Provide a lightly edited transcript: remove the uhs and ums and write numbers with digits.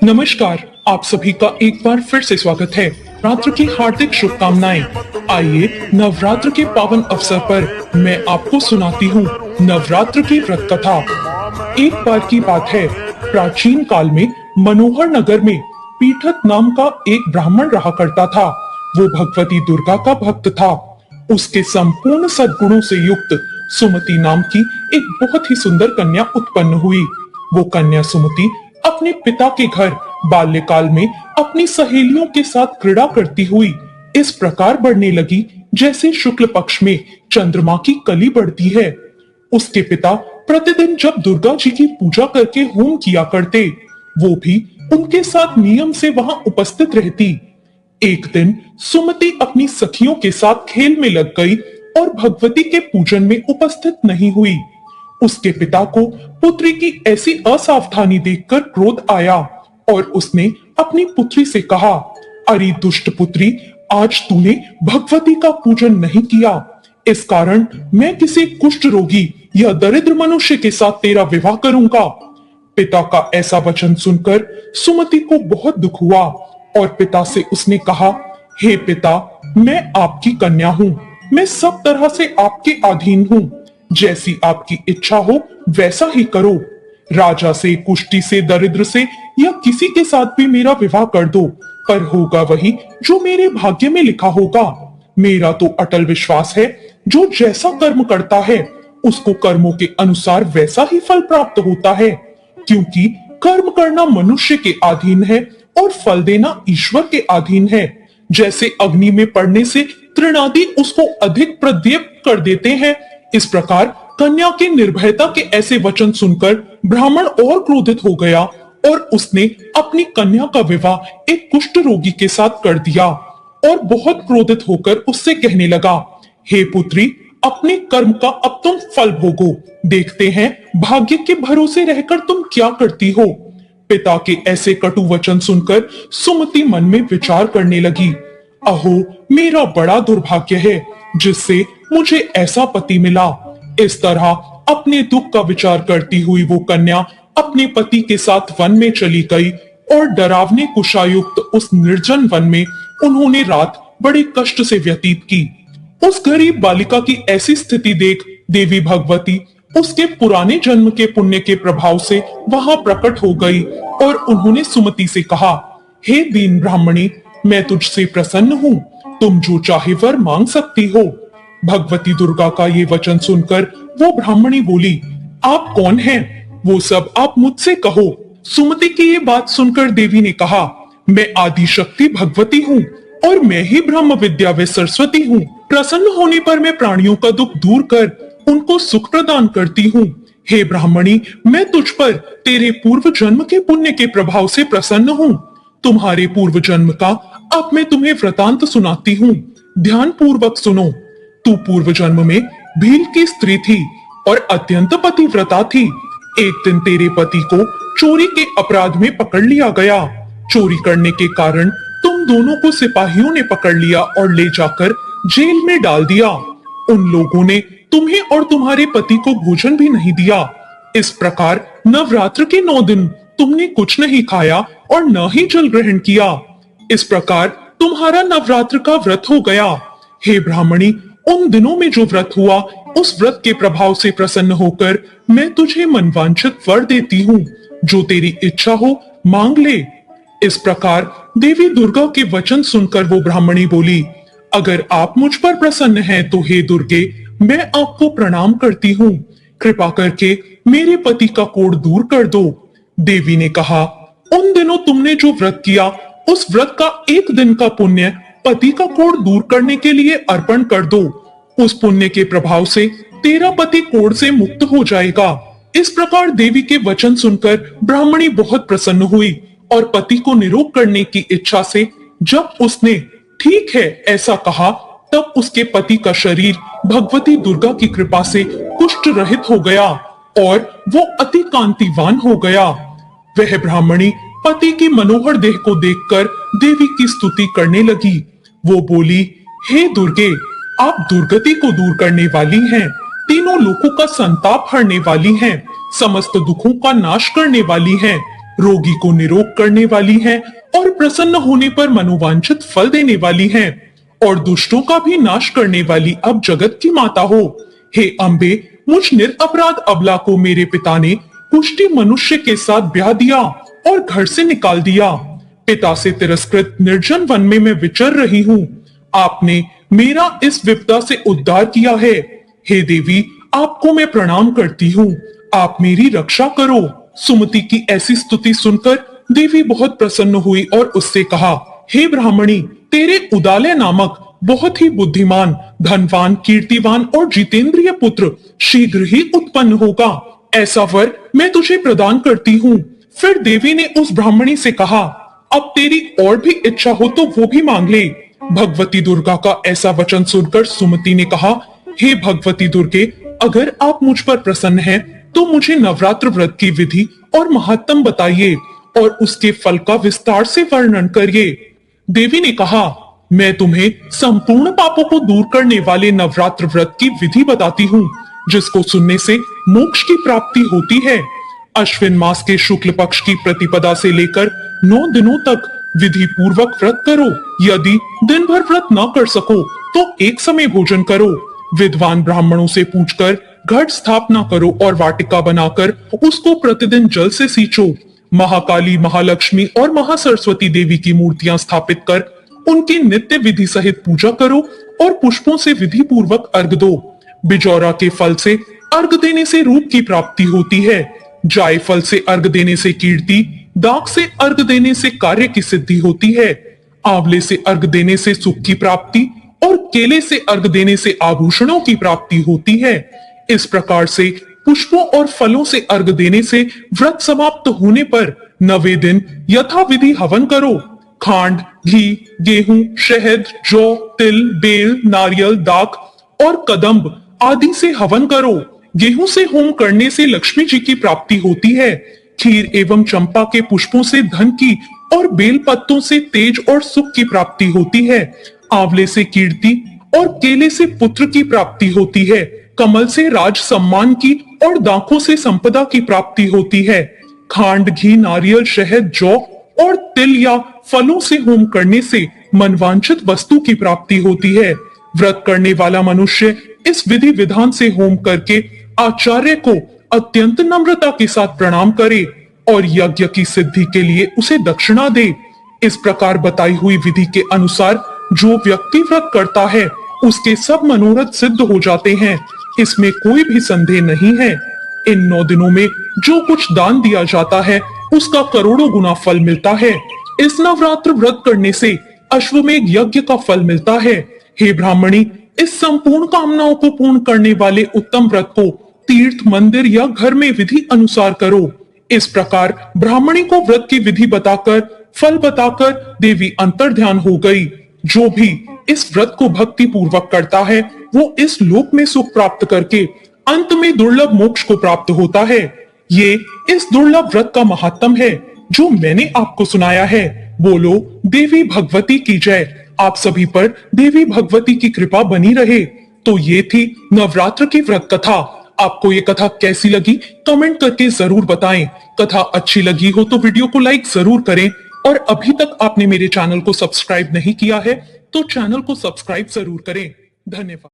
नमस्कार, आप सभी का एक बार फिर से स्वागत है। नवरात्र की हार्दिक शुभकामनाएं। आइए नवरात्र के पावन अवसर पर मैं आपको सुनाती हूँ नवरात्र की व्रत कथा। एक बार की बात है, प्राचीन काल में मनोहर नगर में पीठत नाम का एक ब्राह्मण रहा करता था। वो भगवती दुर्गा का भक्त था। उसके संपूर्ण सद्गुणों से युक्त सुमति नाम की एक बहुत ही सुंदर कन्या उत्पन्न हुई। वो कन्या सुमति अपने पिता के घर बाल्यकाल में अपनी सहेलियों के साथ क्रीड़ा करती हुई इस प्रकार बढ़ने लगी जैसे शुक्ल पक्ष में चंद्रमा की कली बढ़ती है। उसके पिता प्रतिदिन जब दुर्गा जी की पूजा करके होम किया करते, वो भी उनके साथ नियम से वहां उपस्थित रहती। एक दिन सुमति अपनी सखियों के साथ खेल में लग गई और भगवती के पूजन में उपस्थित नहीं हुई। उसके पिता को पुत्री की ऐसी असावधानी देखकर क्रोध आया और उसने अपनी पुत्री से कहा, अरे दुष्ट पुत्री, आज तूने भगवती का पूजन नहीं किया। इस कारण मैं किसी कुष्ठ रोगी या दरिद्र मनुष्य के साथ तेरा विवाह करूंगा। पिता का ऐसा वचन सुनकर सुमति को बहुत दुख हुआ और पिता से उसने कहा, हे पिता, मैं आपकी कन्या हूँ। मैं सब तरह से आपके अधीन हूँ। जैसी आपकी इच्छा हो वैसा ही करो। राजा से, कुष्ठी से, दरिद्र से या किसी के साथ भी मेरा विवाह कर दो, पर होगा वही जो मेरे भाग्य में लिखा होगा। मेरा तो अटल विश्वास है, जो जैसा कर्म करता है उसको कर्मों के अनुसार वैसा ही फल प्राप्त होता है, क्योंकि कर्म करना मनुष्य के अधीन है और फल देना ईश्वर के अधीन है। जैसे अग्नि में पड़ने से तृणादि उसको अधिक प्रदीप्त कर देते हैं, इस प्रकार कन्या के निर्भयता के ऐसे वचन सुनकर ब्राह्मण और क्रोधित हो गया और उसने अपनी कन्या का विवाह एक कुष्ठ रोगी के साथ कर दिया और बहुत क्रोधित होकर उससे कहने लगा, हे पुत्री, अपने कर्म का अब तुम फल भोगो। देखते हैं भाग्य के भरोसे रहकर तुम क्या करती हो। पिता के ऐसे कटु वचन सुनकर सुमति मन में विचार करने लगी, अहो, मेरा बड़ा दुर्भाग्य है जिससे मुझे ऐसा पति मिला। इस तरह अपने दुख का विचार करती हुई वो कन्या अपने पति के साथ वन में चली गई और डरावने कुशायुक्त उस निर्जन वन में उन्होंने रात बड़े कष्ट से व्यतीत की। उस गरीब बालिका की ऐसी स्थिति देख देवी भगवती उसके पुराने जन्म के पुण्य के प्रभाव से वहां प्रकट हो गई और उन्होंने सुमति से कहा, हे दीन ब्राह्मणी, मैं तुझसे प्रसन्न हूँ। तुम जो चाहे वर मांग सकती हो। भगवती दुर्गा का ये वचन सुनकर वो ब्राह्मणी बोली, आप कौन हैं? वो सब आप मुझसे कहो। सुमति की ये बात सुनकर देवी ने कहा, मैं आदि शक्ति भगवती हूँ और मैं ही ब्रह्म विद्या व सरस्वती हूँ। प्रसन्न होने पर मैं प्राणियों का दुख दूर कर उनको सुख प्रदान करती हूँ। हे ब्राह्मणी, मैं तुझ पर तेरे पूर्व जन्म के पुण्य के प्रभाव से प्रसन्न हूँ। तुम्हारे पूर्व जन्म का अब मैं तुम्हें वृतांत सुनाती हूँ। ध्यान पूर्वक सुनो। तू पूर्व जन्म में भील की स्त्री थी और अत्यंत पतिव्रता थी। एक दिन तेरे पति को चोरी के अपराध में पकड़ लिया गया। चोरी करने के कारण तुम दोनों को सिपाहियों ने पकड़ लिया और ले जाकर जेल में डाल दिया। उन लोगों ने तुम्हें और तुम्हारे पति को भोजन भी नहीं दिया। इस प्रकार नवरात्र के 9 दिन तुमने कुछ नहीं खाया और न ही जल ग्रहण किया। इस प्रकार तुम्हारा नवरात्र का व्रत हो गया। हे ब्राह्मणी, उन दिनों में जो व्रत हुआ, उस व्रत के प्रभाव से प्रसन्न होकर मैं तुझे मनवांछित वर देती हूँ। जो तेरी इच्छा हो मांग ले। इस प्रकार देवी दुर्गा के वचन सुनकर वो ब्राह्मणी बोली, अगर आप मुझ पर प्रसन्न हैं तो हे दुर्गे, मैं आपको प्रणाम करती हूँ। कृपा करके मेरे पति का कोढ़ दूर कर दो। देवी ने कहा, उन दिनों तुमने जो व्रत किया, उस व्रत का एक दिन का पुण्य पति का कोढ़ दूर करने के लिए अर्पण कर दो। उस पुण्य के प्रभाव से तेरा पति कोढ़ से मुक्त हो जाएगा। इस प्रकार देवी के वचन सुनकर ब्राह्मणी बहुत प्रसन्न हुई और पति को निरोग करने की इच्छा से जब उसने ठीक है ऐसा कहा, तब उसके पति का शरीर भगवती दुर्गा की कृपा से कुष्ठ रहित हो गया और वो अति कांतिवान हो गया। वह ब्राह्मणी पति की मनोहर देह को देखकर देवी की स्तुति करने लगी। वो बोली, हे दुर्गे, आप दुर्गति को दूर करने वाली हैं, तीनों लोगों का संताप हरने वाली हैं, समस्त दुखों का नाश करने वाली हैं, रोगी को निरोग करने वाली हैं और प्रसन्न होने पर मनोवांछित फल देने वाली हैं और दुष्टों का भी नाश करने वाली अब जगत की माता हो। हे अम्बे, मुझ निरपराध अबला को मेरे पिता ने कुष्ठी मनुष्य के साथ ब्याह दिया और घर से निकाल दिया। पिता से तिरस्कृत निर्जन वन में मैं विचर रही हूँ। आपने मेरा इस विपदा से उद्धार किया है। हे देवी, आपको मैं प्रणाम करती हूँ। आप मेरी रक्षा करो। सुमति की ऐसी स्तुति सुनकर देवी बहुत प्रसन्न हुई और उससे कहा, हे ब्राह्मणी, तेरे उदालय नामक बहुत ही बुद्धिमान, धनवान, कीर्तिवान और जितेंद्रिय पुत्र शीघ्र ही उत्पन्न होगा। ऐसा वर मैं तुझे प्रदान करती हूँ। फिर देवी ने उस ब्राह्मणी से कहा, अब तेरी और भी इच्छा हो तो वो भी मांग ले। भगवती दुर्गा का ऐसा वचन सुनकर सुमति ने कहा, हे भगवती दुर्गे, अगर आप मुझ पर प्रसन्न हैं, तो मुझे नवरात्र व्रत की विधि और महात्म बताइए और उसके फल का विस्तार से वर्णन करिए। देवी ने कहा, मैं तुम्हें संपूर्ण पापों को दूर करने वाले नवरात्र व्रत की विधि बताती हूँ, जिसको सुनने से मोक्ष की प्राप्ति होती है। अश्विन मास के शुक्ल पक्ष की प्रतिपदा से लेकर 9 दिनों तक विधि पूर्वक व्रत करो। यदि दिन भर व्रत न कर सको तो एक समय भोजन करो। विद्वान ब्राह्मणों से पूछकर घट स्थापना करो और वाटिका बनाकर उसको प्रतिदिन जल से सींचो। महाकाली, महालक्ष्मी और महासरस्वती देवी की मूर्तियां स्थापित कर उनकी नित्य विधि सहित पूजा करो और पुष्पों से विधि पूर्वक अर्घ दो। बिजौरा के फल से अर्घ देने से रूप की प्राप्ति होती है। जायफल से अर्घ देने से कीर्ति, दाख से अर्घ देने से कार्य की सिद्धि होती है, आंवले से अर्घ देने से सुख की प्राप्ति और केले से अर्घ देने से आभूषणों की प्राप्ति होती है। इस प्रकार से पुष्पों और फलों से अर्घ देने से व्रत समाप्त होने पर 9वें दिन यथाविधि हवन करो। खांड, घी, गेहूं, शहद, जौ, तिल, बेल, नारियल, दाख और कदम्ब आदि से हवन करो। गेहूं से होम करने से लक्ष्मी जी की प्राप्ति होती है। खीर एवं चंपा के पुष्पों से धन की और बेल पत्तों से तेज और सुख की प्राप्ति होती है। आंवले से कीर्ति और केले से पुत्र की प्राप्ति होती है। कमल से राज सम्मान की और दाखों से संपदा की प्राप्ति होती है। खांड, घी, नारियल, शहद, जौ और तिल या फलों से होम करने से मनवांछित वस्तु की प्राप्ति होती है। व्रत करने वाला मनुष्य इस विधि विधान से होम करके आचार्य को अत्यंत नम्रता के साथ प्रणाम करे और यज्ञ की सिद्धि के लिए उसे दक्षिणा दे। इस प्रकार बताई हुई विधि के अनुसार जो व्यक्ति व्रत करता है उसके सब मनोरथ सिद्ध हो जाते हैं। इसमें कोई भी संदेह नहीं है। इन 9 दिनों में जो कुछ दान दिया जाता है उसका करोड़ों गुना फल मिलता है। इस नवरात्र व्रत करने से अश्वमेध यज्ञ का फल मिलता है। हे ब्राह्मणी, इस संपूर्ण कामनाओं को पूर्ण करने वाले उत्तम व्रत को तीर्थ, मंदिर या घर में विधि अनुसार करो। इस प्रकार ब्राह्मणी को व्रत की विधि बताकर, फल बताकर देवी अंतर्ध्यान हो गई। जो भी इस व्रत को भक्ति पूर्वक करता है वो इस लोक में सुख प्राप्त करके अंत में दुर्लभ मोक्ष को प्राप्त होता है। ये इस दुर्लभ व्रत का महात्म है जो मैंने आपको सुनाया है। बोलो देवी भगवती की जय। आप सभी पर देवी भगवती की कृपा बनी रहे। तो ये थी नवरात्र की व्रत कथा। आपको ये कथा कैसी लगी कमेंट करके जरूर बताएं। कथा अच्छी लगी हो तो वीडियो को लाइक जरूर करें और अभी तक आपने मेरे चैनल को सब्सक्राइब नहीं किया है तो चैनल को सब्सक्राइब जरूर करें। धन्यवाद।